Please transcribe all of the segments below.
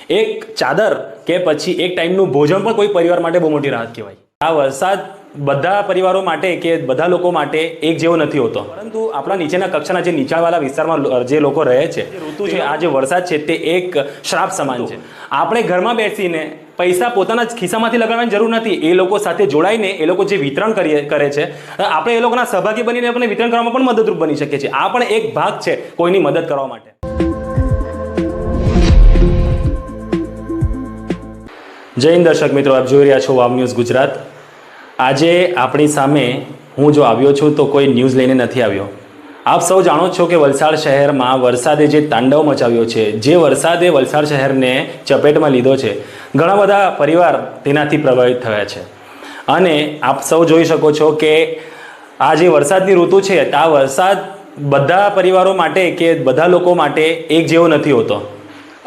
એક ચાદર કે પછી એક ટાઈમનું ભોજન પણ કોઈ પરિવાર માટે બહુ મોટી રાહત કહેવાય। આ વરસાદ બધા પરિવારો માટે કે બધા લોકો માટે એક જેવો નથી હોતો, પરંતુ આપણા નીચેના કક્ષાના જે નીચાણવાળા વિસ્તારમાં જે લોકો રહે છે, ઋતુ છે, આ જે વરસાદ છે તે એક શ્રાપ સમાન છે। આપણે ઘરમાં બેસીને પૈસા પોતાના જ ખિસ્સામાંથી લગાડવાની જરૂર નથી, એ લોકો સાથે જોડાઈને એ લોકો જે વિતરણ કરે છે, આપણે એ લોકોના સહભાગી બનીને આપણે વિતરણ કરવામાં પણ મદદરૂપ બની શકીએ છીએ। આ પણ એક ભાગ છે કોઈની મદદ કરવા માટે। જય હિન્દ દર્શક મિત્રો, આપ જોઈ રહ્યા છો વાવ ન્યૂઝ ગુજરાત। આજે આપણી સામે હું જો આવ્યો છું તો કોઈ ન્યૂઝ લઈને નથી આવ્યો। આપ સૌ જાણો છો કે વલસાડ શહેરમાં વરસાદે જે તાંડવ મચાવ્યો છે, જે વરસાદે વલસાડ શહેરને ચપેટમાં લીધો છે, ઘણા બધા પરિવાર તેનાથી પ્રભાવિત થયા છે। અને આપ સૌ જોઈ શકો છો કે આ જે વરસાદની ઋતુ છે, આ વરસાદ બધા પરિવારો માટે કે બધા લોકો માટે એક જેવો નથી હોતો।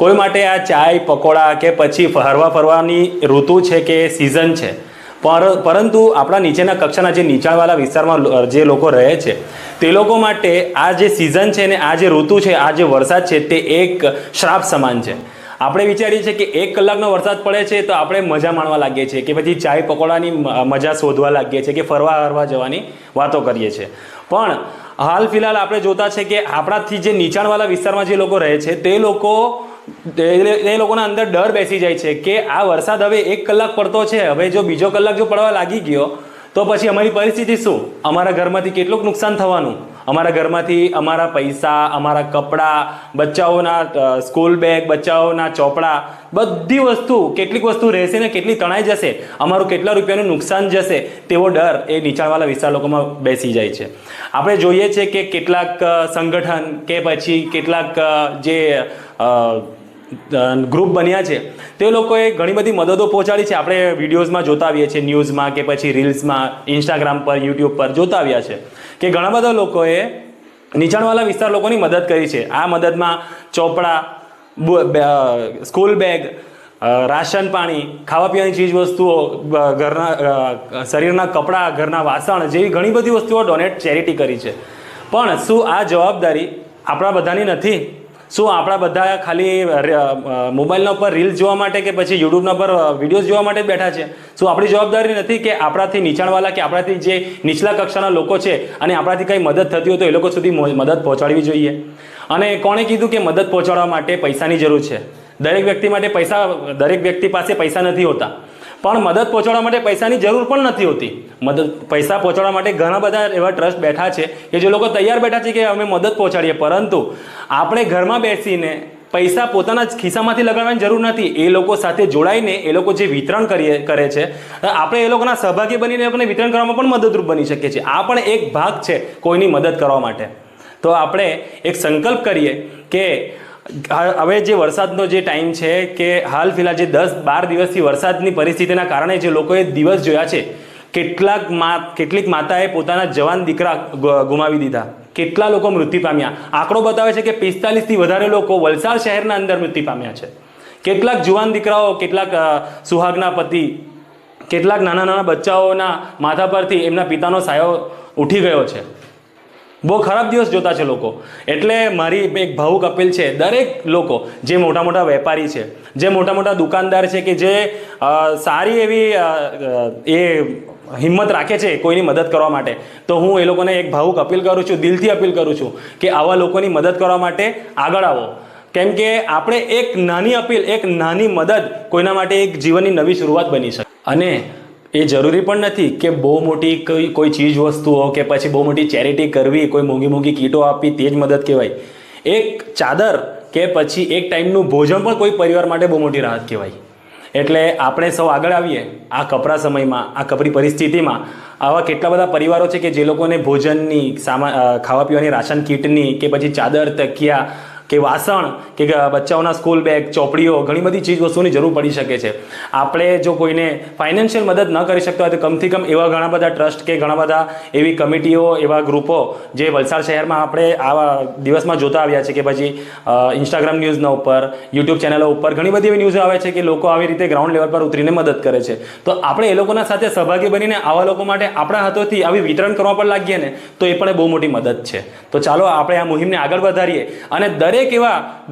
કોઈ માટે આ ચાય પકોડા કે પછી હરવા ફરવાની ઋતુ છે કે સિઝન છે, પરંતુ આપણા નીચેના કક્ષાના જે નીચાણવાળા વિસ્તારમાં જે લોકો રહે છે, તે લોકો માટે આ જે સિઝન છે ને આ જે ઋતુ છે, આ જે વરસાદ છે તે એક શ્રાપ સમાન છે। આપણે વિચારીએ છીએ કે 1 કલાકનો વરસાદ પડે છે તો આપણે મજા માણવા લાગીએ છીએ કે પછી ચાય પકોડાની મજા શોધવા લાગીએ છીએ કે ફરવા જવાની વાતો કરીએ છીએ, પણ હાલ ફિલહાલ આપણે જોતા છે કે આપણાથી જે નીચાણવાળા વિસ્તારમાં જે લોકો રહે છે તે લોકોના અંદર ડર બેસી જાય છે કે આ વરસાદ હવે 1 કલાક પડતો છે, હવે જો બીજો કલાક જો પડવા લાગી ગયો તો પછી અમારી પરિસ્થિતિ શું? અમારા ઘરમાંથી કેટલું નુકસાન થવાનું? અમારા ઘરમાંથી અમારા પૈસા, અમારા કપડાં, બચ્ચાઓના સ્કૂલ બેગ, બચ્ચાઓના ચોપડા, બધી વસ્તુ, કેટલીક વસ્તુ રહેશે ને કેટલી તણાઈ જશે, અમારું કેટલા રૂપિયાનું નુકસાન જશે, તેવો ડર એ નીચાણવાળા વિસ્તાર લોકોમાં બેસી જાય છે। આપણે જોઈએ છે કે કેટલાક સંગઠન કે પછી કેટલાક જે ગ્રુપ બન્યા છે તે લોકોએ ઘણી બધી મદદો પહોંચાડી છે। આપણે વિડીયોઝમાં જોતા આવીએ છીએ, ન્યૂઝમાં કે પછી રીલ્સમાં, ઇન્સ્ટાગ્રામ પર, યુટ્યુબ પર જોતા આવ્યા છે કે ઘણા બધા લોકોએ નીચાણવાળા વિસ્તાર લોકોની મદદ કરી છે। આ મદદમાં ચોપડા, સ્કૂલ બેગ, રાશન પાણી, ખાવા પીવાની ચીજ વસ્તુઓ, ઘરના શરીરના કપડાં, ઘરના વાસણ જેવી ઘણી બધી વસ્તુઓ ડોનેટ ચેરિટી કરી છે। પણ શું આ જવાબદારી આપણા બધાની નથી? શું આપણા બધા ખાલી મોબાઈલના ઉપર રીલ્સ જોવા માટે કે પછી યુટ્યુબના પર વિડીયોઝ જોવા માટે જ બેઠા છે? શું આપણી જવાબદારી નથી કે આપણાથી નીચાણવાળા કે આપણાથી જે નીચલા કક્ષાના લોકો છે અને આપણાથી કંઈ મદદ થતી હોય તો એ લોકો સુધી મદદ પહોંચાડવી જોઈએ? અને કોણે કીધું કે મદદ પહોંચાડવા માટે પૈસાની જરૂર છે? દરેક વ્યક્તિ પાસે પૈસા નથી હોતા, પણ મદદ પહોંચાડવા માટે પૈસાની જરૂર પણ નથી હોતી। પૈસા પહોંચાડવા માટે ઘણા બધા એવા ટ્રસ્ટ બેઠા છે કે જે લોકો તૈયાર બેઠા છે કે અમે મદદ પહોંચાડીએ, પરંતુ આપણે ઘરમાં બેસીને પૈસા પોતાના જ ખિસ્સામાંથી લગાડવાની જરૂર નથી, એ લોકો સાથે જોડાઈને એ લોકો જે વિતરણ કરે છે, આપણે એ લોકોના સહભાગી બનીને આપણે વિતરણ કરવામાં પણ મદદરૂપ બની શકીએ છીએ। આ પણ એક ભાગ છે કોઈની મદદ કરવા માટે। તો આપણે એક સંકલ્પ કરીએ કે હવે જે વરસાદનો જે ટાઈમ છે કે હાલ ફિલહાલ જે 10-12 દિવસથી વરસાદની પરિસ્થિતિના કારણે જે લોકોએ દિવસ જોયા છે, કેટલીક માતાએ પોતાના જવાન દીકરા ગુમાવી દીધા, કેટલા લોકો મૃત્યુ પામ્યા। આંકડો બતાવે છે કે 45થી વધારે લોકો વલસાડ શહેરના અંદર મૃત્યુ પામ્યા છે। કેટલાક જુવાન દીકરાઓ, કેટલાક સુહાગના પતિ, કેટલાક નાના બચ્ચાઓના માથા પરથી એમના પિતાનો સાયો ઉઠી ગયો છે। બહુ ખરાબ દિવસ જોતા છે લોકો। એટલે મારી એક ભાવુક અપીલ છે, દરેક લોકો જે મોટા વેપારી છે, જે મોટા દુકાનદાર છે કે જે સારી એવી એ હિંમત રાખે છે કોઈની મદદ કરવા માટે, તો હું એ લોકોને એક ભાવુક અપીલ કરું છું, દિલથી અપીલ કરું છું કે આવા લોકોની મદદ કરવા માટે આગળ આવો। કેમ કે આપણે એક નાની અપીલ, એક નાની મદદ કોઈના માટે એક જીવનની નવી શરૂઆત બની શકે। અને એ જરૂરી પણ નથી કે બહુ મોટી કોઈ ચીજ વસ્તુઓ કે પછી બહુ મોટી ચેરિટી કરવી, કોઈ મોંઘી કીટો આપવી તે જ મદદ કહેવાય। એક ચાદર કે પછી એક ટાઈમનું ભોજન પણ કોઈ પરિવાર માટે બહુ મોટી રાહત કહેવાય। એટલે આપણે સૌ આગળ આવીએ આ કપરા સમયમાં, આ કપરી પરિસ્થિતિમાં। આવા કેટલા બધા પરિવારો છે કે જે લોકોને ભોજનની, ખાવા પીવાની રાશન કીટની કે પછી ચાદર, તકિયા કે વાસણ કે બચ્ચાઓના સ્કૂલ બેગ, ચોપડીઓ, ઘણી બધી ચીજ વસ્તુઓની જરૂર પડી શકે છે। આપણે જો કોઈને ફાઇનાન્શિયલ મદદ ન કરી શકતા હોય તો કમથી કમ એવા ઘણા બધા ટ્રસ્ટ કે ઘણા બધા એવી કમિટીઓ, એવા ગ્રુપો જે વલસાડ શહેરમાં આપણે આવા દિવસમાં જોતા આવ્યા છે કે પછી ઇન્સ્ટાગ્રામ ન્યૂઝના ઉપર, યુટ્યુબ ચેનલો ઉપર ઘણી બધી એવી ન્યૂઝ આવે છે કે લોકો આવી રીતે ગ્રાઉન્ડ લેવલ પર ઉતરીને મદદ કરે છે। તો આપણે એ લોકોના સાથે સહભાગી બનીને આવા લોકો માટે આપણા હાથોથી આવી વિતરણ કરવા પર લાગીએ ને તો એ પણ બહુ મોટી મદદ છે। તો ચાલો આપણે આ મુહિમને આગળ વધારીએ અને દરેક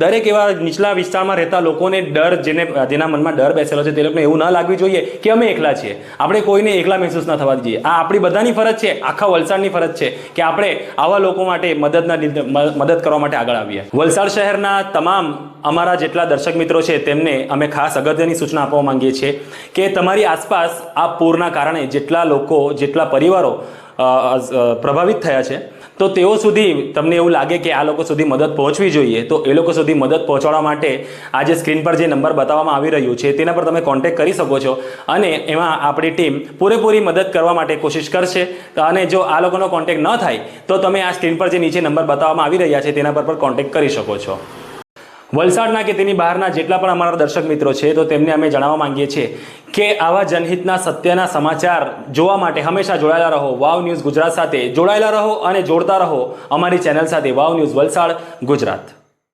દરેક એવા નીચલા વિસ્તારમાં રહેતા લોકોને ડર, જેના મનમાં ડર બેસેલો છે, તે લોકોને એવું ન લાગવું જોઈએ કે અમે એકલા છીએ. આપણે કોઈને એકલા મહેસૂસ ન થવા દઈએ. આ આપણી બધાની ફરજ છે, આખા વલસાડની ફરજ છે કે આપણે આવા લોકો માટે મદદ કરવા માટે આગળ આવીએ. વલસાડ શહેરના તમામ અમારા જેટલા દર્શક મિત્રો છે તેમને અમે ખાસ અગત્યની સૂચના આપવા માંગીએ છીએ કે તમારી આસપાસ આ પૂરના કારણે જેટલા પરિવારો પ્રભાવિત થયા છે, તો તેઓ સુધી તમને એવું લાગે કે આ લોકો સુધી મદદ પહોંચવી જોઈએ, તો એ લોકો સુધી મદદ પહોંચાડવા માટે આ જે સ્ક્રીન પર જે નંબર બતાવવામાં આવી રહ્યું છે તેના પર તમે કોન્ટેક્ટ કરી શકો છો અને એમાં આપણી ટીમ પૂરેપૂરી મદદ કરવા માટે કોશિશ કરશે. અને જો આ લોકોનો કોન્ટેક્ટ ન થાય તો તમે આ સ્ક્રીન પર જે નીચે નંબર બતાવવામાં આવી રહ્યા છે તેના પર કોન્ટેક્ટ કરી શકો છો. વલસાડના કે તેની બહારના જેટલા પણ અમારા દર્શક મિત્રો છે તો તેમને અમે જણાવવા માંગીએ છીએ કે આવા જનહિતના સત્યના સમાચાર જોવા માટે હંમેશા જોડાયેલા રહો વાવ ન્યૂઝ ગુજરાત સાથે. જોડાયેલા રહો અને જોડતા રહો અમારી ચેનલ સાથે, વાવ ન્યૂઝ વલસાડ ગુજરાત.